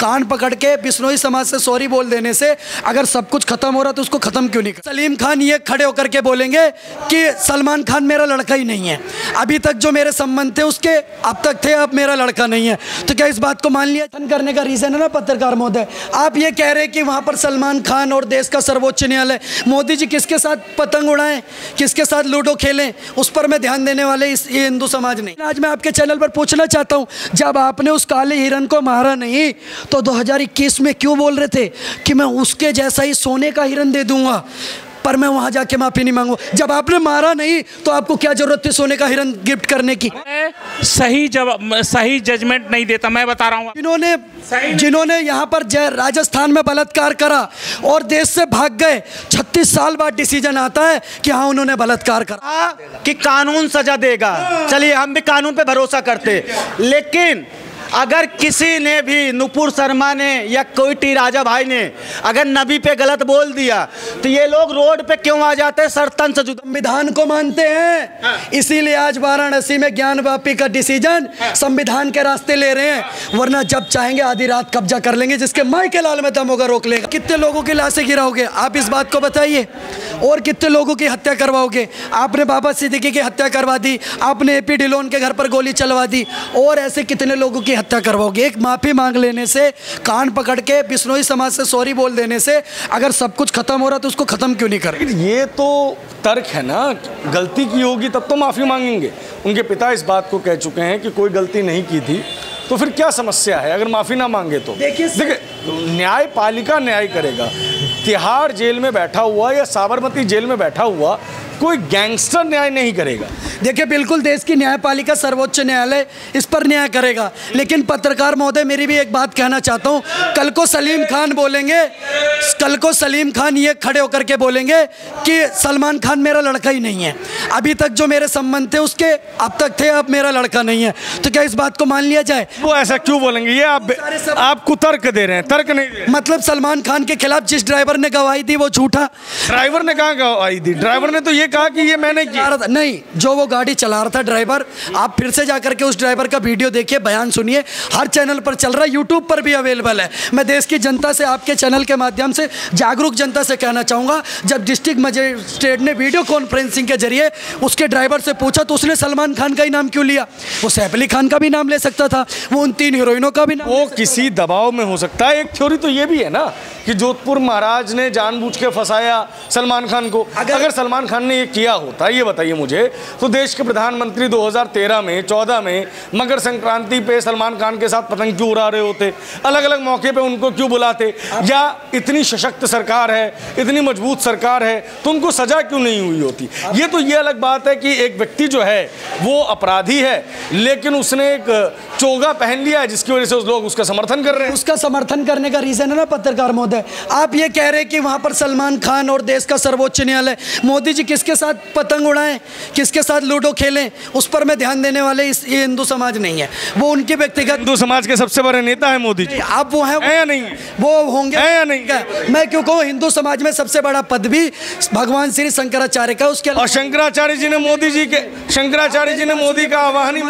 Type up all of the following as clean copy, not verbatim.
कान पकड़ के बिश्नोई समाज से सॉरी बोल देने से अगर सब कुछ खत्म हो रहा तो उसको खत्म क्यों नहीं कर? सलीम खान ये खड़े होकर के बोलेंगे कि सलमान खान मेरा लड़का ही नहीं है, अभी तक जो मेरे संबंध थे उसके अब तक थे, अब मेरा लड़का नहीं है। तो क्या इस बात को मान लिया? करने का रीजन है ना पत्रकार महोदय, आप ये कह रहे हैं कि वहां पर सलमान खान और देश का सर्वोच्च न्यायालय, मोदी जी किसके साथ पतंग उड़ाएं, किसके साथ लूडो खेलें, उस पर मैं ध्यान देने वाले ये हिंदू समाज नहीं। आज मैं आपके चैनल पर पूछना चाहता हूं, जब आपने उस काले हिरन को मारा नहीं तो 2021 में क्यों बोल रहे थे कि मैं उसके जैसा ही सोने का हिरन दे दूंगा, पर मैं वहां जाके माफी नहीं मांगू? जब आपने मारा नहीं तो आपको क्या जरूरत थी सोने का हिरन गिफ्ट करने की? सही जजमेंट नहीं देता, मैं बता रहा हूँ। जिन्होंने यहाँ पर राजस्थान में बलात्कार करा और देश से भाग गए, 36 साल बाद डिसीजन आता है कि हाँ उन्होंने बलात्कार करा, कि कानून सजा देगा। चलिए हम भी कानून पे भरोसा करते, लेकिन अगर किसी ने भी, नुपुर शर्मा ने या कोई टी राजा भाई ने अगर नबी पे गलत बोल दिया तो ये लोग रोड पे क्यों आ जाते हैं? सरतन से संविधान को मानते हैं, इसीलिए आज वाराणसी में ज्ञानवापी का डिसीजन संविधान के रास्ते ले रहे हैं, वरना जब चाहेंगे आधी रात कब्जा कर लेंगे, जिसके माई के लाल में दम होगा रोक लेगा। कितने लोगों की लाशें गिराओगे आप, इस बात को बताइए? और कितने लोगों की हत्या करवाओगे? आपने बाबा सिद्दीकी की हत्या करवा दी, आपने एपी ढिल्लोन के घर पर गोली चलवा दी, और ऐसे कितने लोगों की हत्या करवाओगे? एक माफी मांग लेने से, कान पकड़ के बिश्नोई समाज से सॉरी बोल देने से अगर सब कुछ खत्म हो रहा तो उसको खत्म क्यों नहीं कर? ये तो तर्क है ना, गलती की होगी तब तो माफी मांगेंगे। उनके पिता इस बात को कह चुके हैं कि कोई गलती नहीं की थी, तो फिर क्या समस्या है अगर माफी ना मांगे तो? देखिए न्यायपालिका न्याय करेगा। तिहाड़ जेल में बैठा हुआ या साबरमती जेल में बैठा हुआ कोई गैंगस्टर न्याय नहीं करेगा। देखिए बिल्कुल देश की न्यायपालिका सर्वोच्च न्यायालय इस पर न्याय करेगा, लेकिन पत्रकार महोदय मेरी भी एक बात कहना चाहता हूं, कल को सलीम खान बोलेंगे, कल को सलीम खान ये खड़े होकर के बोलेंगे कि सलमान खान मेरा लड़का ही नहीं है, अभी तक जो मेरे संबंध थे उसके अब तक थे, अब मेरा लड़का नहीं है। तो क्या इस बात को मान लिया जाए? वो ऐसा क्यों बोलेंगे? ये आप कुतर्क दे रहे हैं, तर्क नहीं दे। मतलब सलमान खान के खिलाफ जिस ड्राइवर ने गवाही दी वो झूठा? ड्राइवर ने कहाँ गवाही दी? ड्राइवर ने तो ये कहा कि ये मैंने किया नहीं, जो वो गाड़ी चला रहा था ड्राइवर, आप फिर से जाकर के उस ड्राइवर का वीडियो देखिए, बयान सुनिए, हर चैनल पर चल रहा है, यूट्यूब पर भी अवेलेबल है। मैं देश की जनता से, आपके चैनल के माध्यम से जागरूक जनता से कहना चाहूँगा, जब डिस्ट्रिक्ट मजिस्ट्रेट ने वीडियो कॉन्फ्रेंसिंग के जरिए उसके ड्राइवर से पूछा तो उसने सलमान खान का ही नाम क्यों लिया? वो सैफ अली खान का भी नाम ले सकता था, वो उन 3 हीरोइनों का भी नाम। वो किसी दबाव में हो सकता है। एक थ्योरी तो ये भी है ना कि जोधपुर महाराज ने जानबूझ के फंसाया सलमान खान को। अगर सलमान खान ने ये किया होता, ये बताइए मुझे, तो देश के प्रधानमंत्री 2013 में 14 में मकर संक्रांति पे सलमान खान के साथ पतंग क्यों उड़ा रहे होते? अलग अलग मौके पे उनको क्यों बुलाते? या इतनी सशक्त सरकार है, इतनी मजबूत सरकार है, तो उनको सजा क्यों नहीं हुई होती? ये तो ये अलग बात है कि एक व्यक्ति जो है वो अपराधी है, लेकिन उसने एक चोगा पहन लिया है जिसकी वजह से उस लोग उसका समर्थन कर रहे हैं। उसका समर्थन करने का रीजन है ना पत्रकार महोदय, आप ये कह रहे हैं कि वहां पर सलमान खान और देश का सर्वोच्च न्यायालय, मोदी जी किसके साथ पतंग उड़ाएं, किसके साथ लूडो खेलें, उस पर मैं ध्यान देने वाले ये हिंदू समाज नहीं है। वो उनके व्यक्तिगत, हिंदू समाज के सबसे बड़े नेता है मोदी जी। आप वो हैं या नहीं? वो होंगे या नहीं? मैं क्यों कहूँ, हिंदू समाज में सबसे बड़ा पद भी भगवान श्री शंकराचार्य का। उसके और शंकराचार्य जी ने मोदी जी के, शंकराचार्य जी ने मोदी का आह्वान ही,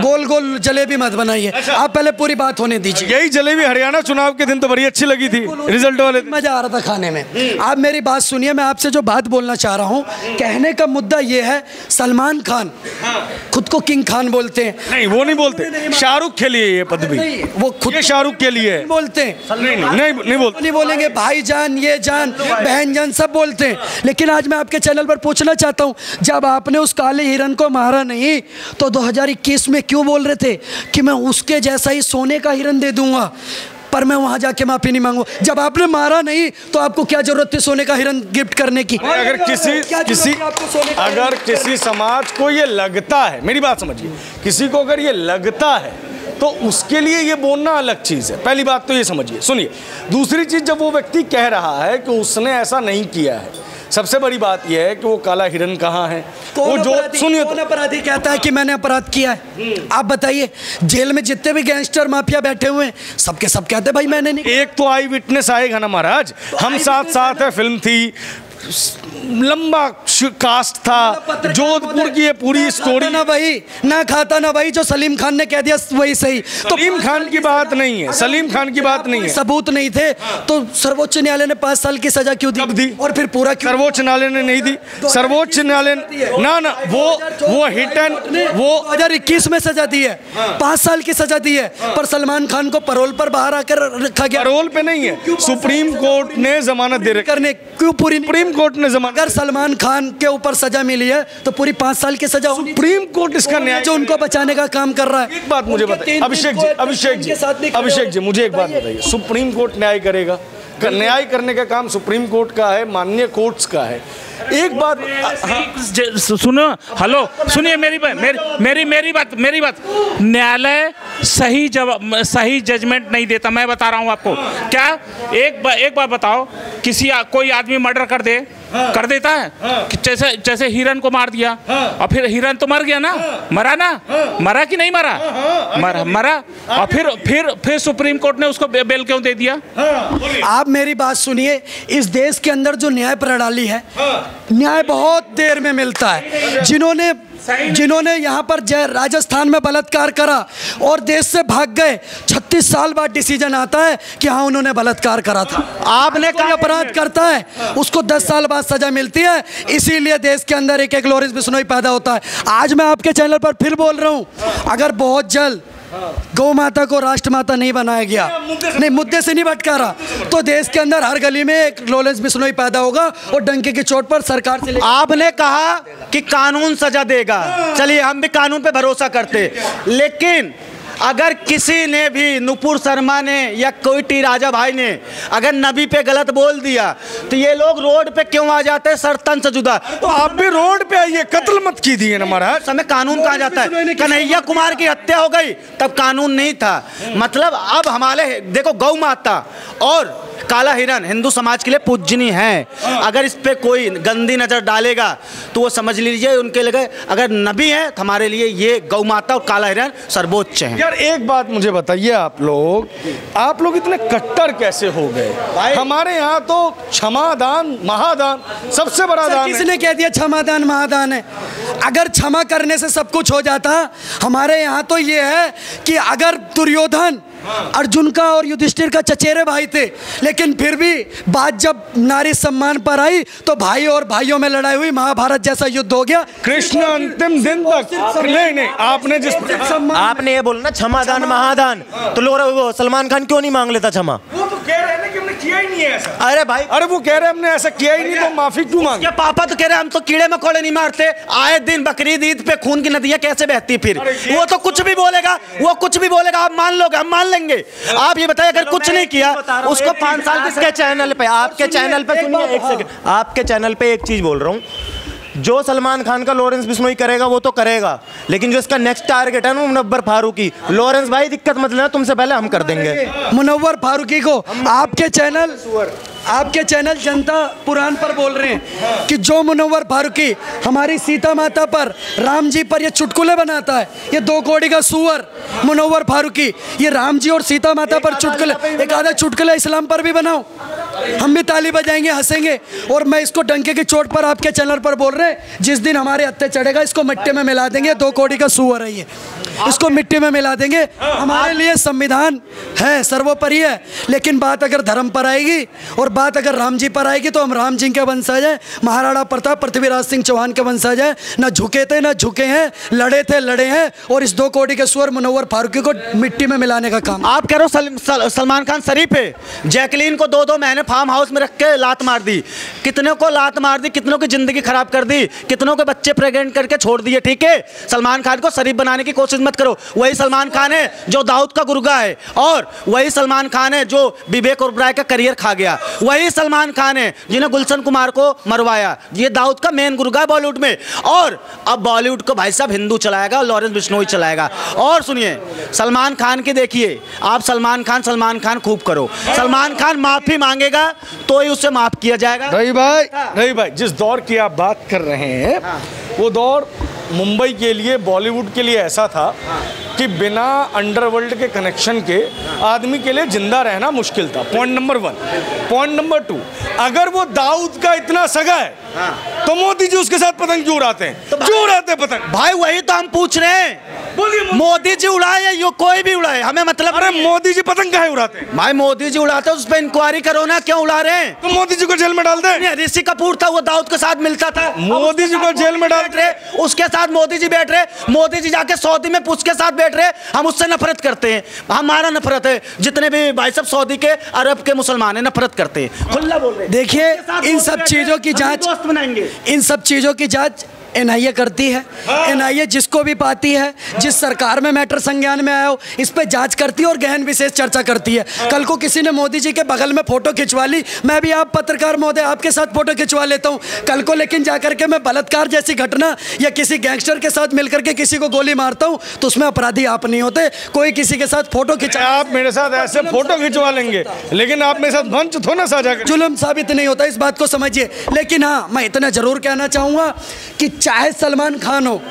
गोल गोल जलेबी मत बनाइए। आप पहले पूरी बात होने दीजिए। यही जलेबी हरियाणा चुनाव के दिन तो बड़ी अच्छी लगी थी, रिजल्ट वाले मजा आ रहा था खाने में। आप मेरी बात सुनिए, मैं आपसे जो बात बोलना चाह रहा हूँ, कहने का मुद्दा ये है, सलमान खान खुद को किंग खान बोलते हैं। नहीं, वो नहीं बोलते, शाहरुख के लिए ये पद भी, वो खुद शाहरुख के लिए बोलते हैं। नहीं बोलेंगे भाईजान, ये जान, बहन जान, सब बोलते हैं। लेकिन आज मैं आपके चैनल पर पूछना चाहता हूँ, जब आपने उस काले हिरन को मारा नहीं तो 2021 में क्यों बोल रहे थे कि मैं उसके जैसा ही सोने का हिरन दे दूंगा, पर मैं वहां जाके माफी नहीं मांगू? जब आपने मारा नहीं तो आपको क्या जरूरत थी सोने का हिरन गिफ्ट करने की? अगर किसी समाज को ये लगता है, मेरी बात समझिए, किसी को अगर ये लगता है तो उसके लिए ये बोलना अलग चीज़ है। पहली बात तो ये समझिए, सुनिए। दूसरी चीज़, जब वो व्यक्ति कह रहा है कि उसने ऐसा नहीं किया है, सबसे बड़ी बात यह है कि वो काला हिरन कहाँ है? वो जो, सुनिए, कौन अपराधी कहता है कि मैंने अपराध किया है? आप बताइए। जेल में जितने भी गैंगस्टर माफिया बैठे हुए हैं, सबके सब कहते हैं भाई मैंने नहीं। एक तो आई विटनेस आएगा ना महाराज, हम साथ साथ है फिल्म थी, लंबा कास्ट था, जोधपुर की ये पूरी स्टोरी। ना वही ना खाता ना वही, जो सलीम खान ने कह दिया वही सही। तो सलीम खान की बात नहीं है, सलीम खान की बात नहीं है। सबूत नहीं थे तो सर्वोच्च न्यायालय ने 5 साल की सजा क्यों दी? और फिर पूरा क्यों? सर्वोच्च न्यायालय ने नहीं दी। सर्वोच्च न्यायालय ना वो हिट एंड वो 2021 में सजा दी है, 5 साल की सजा दी है, पर सलमान खान को पैरोल पर बाहर आकर रखा गया। पैरोल पे नहीं है, सुप्रीम कोर्ट ने जमानत दे रखी। करने क्यों पूरी? सुप्रीम कोर्ट ने जमानत। अगर सलमान खान के ऊपर सजा मिली है तो पूरी 5 साल की सजा होनी। सुप्रीम कोर्ट इसका न्याय जो उनको बचाने का काम कर रहा है। एक बात मुझे बताइए अभिषेक जी मुझे एक बात बताइए, सुप्रीम कोर्ट न्याय करेगा? न्याय करने का काम सुप्रीम कोर्ट का है, माननीय कोर्ट्स का है। एक बात सुनो, हेलो सुनिए मेरी बात। न्यायालय सही जजमेंट नहीं देता, मैं बता रहा हूँ आपको। क्या एक बार बताओ, कोई आदमी मर्डर कर देता है? जैसे हिरन को मार दिया और फिर हिरन तो मर गया ना, मरा कि नहीं मरा? मरा और फिर सुप्रीम कोर्ट ने उसको बेल क्यों दे दिया? आप मेरी बात सुनिए, इस देश के अंदर जो न्याय प्रणाली है, न्याय बहुत देर में मिलता है। जिन्होंने यहाँ पर राजस्थान में बलात्कार करा और देश से भाग गए, 36 साल बाद डिसीजन आता है कि हाँ उन्होंने बलात्कार करा था। आपने कोई अपराध करता है उसको 10 साल बाद सजा मिलती है। इसीलिए देश के अंदर एक लॉरेंस बिश्नोई पैदा होता है। आज मैं आपके चैनल पर फिर बोल रहा हूँ, अगर बहुत जल्द गौ माता को राष्ट्रमाता नहीं बनाया गया, नहीं मुद्दे से नहीं भटका रहा, तो देश के अंदर हर गली में एक लॉरेंस बिश्नोई पैदा होगा और डंके की चोट पर सरकार से आपने कहा कि कानून सजा देगा, चलिए हम भी कानून पे भरोसा करते, लेकिन अगर किसी ने भी, नुपुर शर्मा ने या कोई टी राजा भाई ने अगर नबी पे गलत बोल दिया तो ये लोग रोड पे क्यों आ जाते हैं सरतन से जुदा? तो आप भी रोड पे आइए, कत्ल मत कीजिए ना महाराज। समय कानून कहाँ जाता है? कन्हैया कुमार की हत्या हो गई तब कानून नहीं था। मतलब अब हमारे देखो, गौ माता और काला हिरन हिंदू समाज के लिए पूजनीय है। अगर इस पे कोई गंदी नजर डालेगा तो वो समझ लीजिए उनके लिए, अगर नबी है तो हमारे लिए ये गौ माता और काला हिरन सर्वोच्च है। यार एक बात मुझे बताइए, आप लोग इतने कट्टर कैसे हो गए? हमारे यहाँ तो क्षमादान महादान सबसे बड़ा दान है। किसने कह दिया क्षमादान महादान है? अगर क्षमा करने से सब कुछ हो जाता, हमारे यहाँ तो ये है कि अगर दुर्योधन अर्जुन का और युधिष्ठिर का चचेरे भाई थे, लेकिन फिर भी बात जब नारी सम्मान पर आई तो भाई और भाइयों में लड़ाई हुई, महाभारत जैसा युद्ध हो गया। कृष्ण अंतिम दिन तक नहीं आपने ये बोला ना क्षमादान महादान, तो लोग सलमान खान क्यों नहीं मांग लेता क्षमा? वो तो कह रहे हैं कि हमने किया ही नहीं है ऐसा। अरे भाई, अरे वो कह रहे हैं हमने ऐसा किया ही नहीं, तो माफी क्यों मांगे? पापा तो कह रहे हैं हम तो कीड़े मकोड़े नहीं मारते, आए दिन बकरीद ईद पे खून की नदियां कैसे बहती? फिर वो तो कुछ भी बोलेगा, आप मान लोगे, हम मान लेंगे। आप ये बताइए अगर कुछ नहीं किया उसको 5 साल आपके चैनल पे सुनिए एक सेकंड, आपके चैनल पे एक चीज बोल रहा हूँ, जो सलमान खान का लॉरेंस बिश्नोई करेगा वो तो करेगा, लेकिन जो इसका नेक्स्ट टारगेट है ना मुनव्वर फारूकी, लॉरेंस भाई दिक्कत मत लेना, तुमसे पहले हम कर देंगे मुनव्वर फारूकी को। आपके चैनल जनता पुराण पर बोल रहे हैं कि जो मुनव्वर फारूकी हमारी सीता माता पर, राम जी पर ये चुटकुले बनाता है, ये 2 कौड़ी का सुअर मुनव्वर फारूकी, ये राम जी और सीता माता पर चुटकुले, एक आधा चुटकुला इस्लाम पर भी बनाओ, हम भी ताली बजाएंगे, हंसेंगे। और मैं इसको डंके की चोट पर आपके चैनल पर बोल रहे हैं, जिस दिन हमारे हत्थे चढ़ेगा इसको मिट्टी में मिला देंगे, 2 कौड़ी का सुअर है ये, इसको मिट्टी में मिला देंगे। हमारे लिए संविधान है, सर्वोपरि है, लेकिन बात अगर धर्म पर आएगी और बात अगर राम जी पर आएगी तो हम राम जी के वंशज हैं, महाराणा प्रताप पृथ्वीराज सिंह चौहान के वंशज हैं, ना झुके थे ना झुके हैं, लड़े थे लड़े हैं, और इस 2 कौड़ी के सुअर मुनव्वर फारूकी को मिट्टी में मिलाने का काम। आप कह रहे हो सलमान खान शरीफ है, जैकलीन को 2-2 महीने फार्म हाउस में रख के लात मार दी, कितनों को लात मार दी, कितनों की जिंदगी खराब कर दी, कितनों के बच्चे प्रेग्नेंट करके छोड़ दिए। ठीक है, सलमान खान को शरीफ बनाने की कोशिश मत करो। वही सलमान खान है जो दाऊद का गुर्गा है, और वही सलमान खान है जो विवेक ओबराय का करियर खा गया, वही सलमान खान है जिन्हें गुलशन कुमार को मरवाया। ये दाऊद का मेन गुर्गा है बॉलीवुड में, और अब बॉलीवुड को भाई साहब हिंदू चलाएगा, लॉरेंस बिश्नोई चलाएगा। और सुनिए, सलमान खान के देखिए, आप सलमान खान खूब करो, सलमान खान माफी मांगेगा तो ही उससे माफ किया जाएगा। रही भाई जिस दौर की आप बात कर रहे हैं, वो दौर मुंबई के लिए, बॉलीवुड के लिए ऐसा था कि बिना अंडरवर्ल्ड के कनेक्शन के आदमी के लिए जिंदा रहना मुश्किल था। Point number 1। पॉइंट नंबर 2, अगर वो दाऊद का इतना सगा है तो मोदी जी उसके साथ पतंग क्यों उड़ाते हैं? क्यों उड़ाते हैं पतंग? भाई वही तो हम पूछ रहे हैं। मोदी जी उड़ाए या यो कोई भी उड़ाए, हमें मतलब। अरे मोदी जी पतंग काहे उड़ाते हैं? भाई मोदी जी उड़ाते हैं, उस पर इंक्वायरी करो ना, क्यों उड़ा रहे हैं? तो मोदी जी को जेल में डाल दे। ऋषि कपूर था, वो दाऊद के साथ मिलता था, मोदी जी को जेल में डाल रहे, उसके साथ मोदी जी बैठ रहे। मोदी जी जाके सऊदी में पुछ के साथ बैठ रहे। हम उससे नफरत करते हैं, हमारा नफरत है। जितने भी भाई सब सऊदी के, अरब के मुसलमान है, नफरत करते हैं, खुला बोल रहे। देखिए, इन सब चीजों की जांच, बनाएंगे, इन सब चीजों की जांच एनआईए करती है। एनआईए जिसको भी पाती है, जिस सरकार में मैटर संज्ञान में आया हो, इस पे जांच करती है और गहन विशेष चर्चा करती है। कल को किसी ने मोदी जी के बगल में फोटो खिंचवा ली, मैं भी आप पत्रकार महोदय आपके साथ फोटो खिंचवा लेता हूं। कल को लेकिन जाकर के मैं बलात्कार जैसी घटना या किसी गैंगस्टर के साथ मिलकर के किसी को गोली मारता हूं, तो उसमें अपराधी आप नहीं होते। कोई किसी के साथ फोटो खिंचा, आप मेरे साथ ऐसे फोटो खिंचवा लेंगे, लेकिन आप मेरे साथ मंच थोड़ा साझा करें, जुल्म साबित नहीं होता, इस बात को समझिए। लेकिन हाँ, मैं इतना जरूर कहना चाहूंगा कि चाहे सलमान खान हो,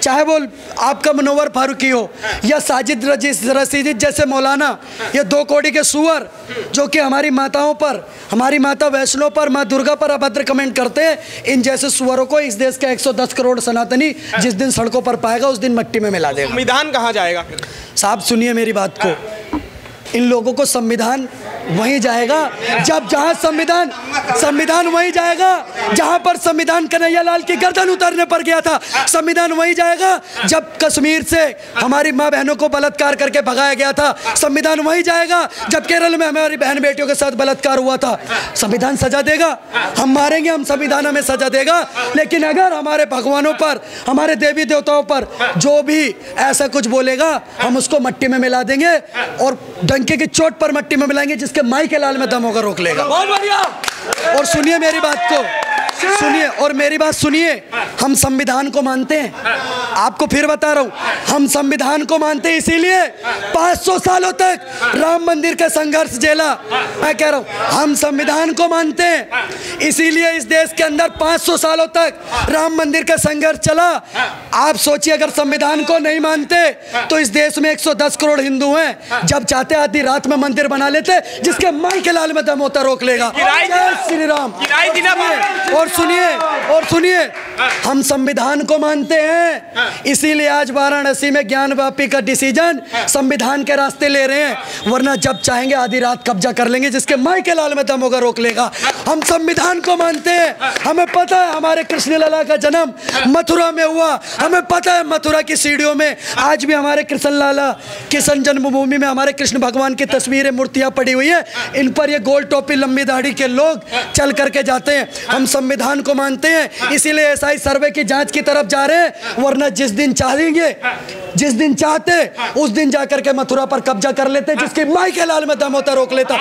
चाहे वो आपका मनोवर फारूकी हो, या साजिद रशीदी जैसे मौलाना, ये 2 कौड़ी के सुअर जो कि हमारी माताओं पर, हमारी माता वैष्णो पर, माँ दुर्गा पर अभद्र कमेंट करते हैं, इन जैसे सुअरों को इस देश के 110 करोड़ सनातनी जिस दिन सड़कों पर पाएगा उस दिन मिट्टी में मिला देगा। संविधान कहाँ जाएगा? साहब सुनिए मेरी बात को, इन लोगों को संविधान वहीं जाएगा जब जहां संविधान वहीं जाएगा जहां पर संविधान कन्हैया लाल की गर्दन उतारने पर गया था। संविधान वहीं जाएगा जब कश्मीर से हमारी माँ बहनों को बलात्कार करके भगाया गया था। संविधान वहीं जाएगा जब केरल में हमारी बहन बेटियों के साथ बलात्कार हुआ था। संविधान सजा देगा, हम मारेंगे, हम संविधान हमें सजा देगा। लेकिन अगर हमारे भगवानों पर, हमारे देवी देवताओं पर जो भी ऐसा कुछ बोलेगा, हम उसको मट्टी में मिला देंगे और डंके की चोट पर मट्टी में मिलाएंगे, जिसके माई के लाल में दम होकर रोक लेगा। बहुत बढ़िया। और सुनिए मेरी बात को, सुनिए और मेरी बात सुनिए, हम संविधान को मानते हैं। आपको फिर बता रहा हूं, हम संविधान को मानते हैं, इसीलिए 500 सालों तक राम मंदिर का संघर्ष झेला। मैं कह रहा हूं, हम संविधान को मानते हैं, इसीलिए इस देश के अंदर 500 सालों तक राम मंदिर का संघर्ष चला। आप सोचिए, अगर संविधान को नहीं मानते तो इस देश में 110 करोड़ हिंदू हैं, जब चाहते आधी रात में मंदिर बना लेते, जिसके माई के लाल में दम होता रोक लेगा। जय श्री राम। और सुनिए, हम संविधान को मानते हैं, इसीलिए आज वाराणसी में ज्ञानवापी का डिसीजन संविधान के रास्ते ले रहे हैं, वरना जब चाहेंगे आधी रात कब्जा कर लेंगे, जिसके माई के लाल में दम होगा रोक लेगा। हम संविधान को मानते हैं, हमें पता है हमारे कृष्ण लला का जन्म मथुरा में हुआ, हमें पता है मथुरा की सीढ़ियों में आज भी हमारे कृष्ण लाला, किशन जन्मभूमि में हमारे कृष्ण भगवान की तस्वीरें, मूर्तियां पड़ी हुई है, इन पर ये गोल टोपी लंबी दाढ़ी के लोग चल करके जाते हैं। हम संविधान को मानते हैं, इसीलिए एसआई सर्वे की जांच की तरफ जा रहे हैं, वरना जिस दिन चाहेंगे, जिस दिन चाहते उस दिन जाकर के मथुरा पर कब्जा कर लेते, जिसकी माई के लाल में दम होता रोक लेता।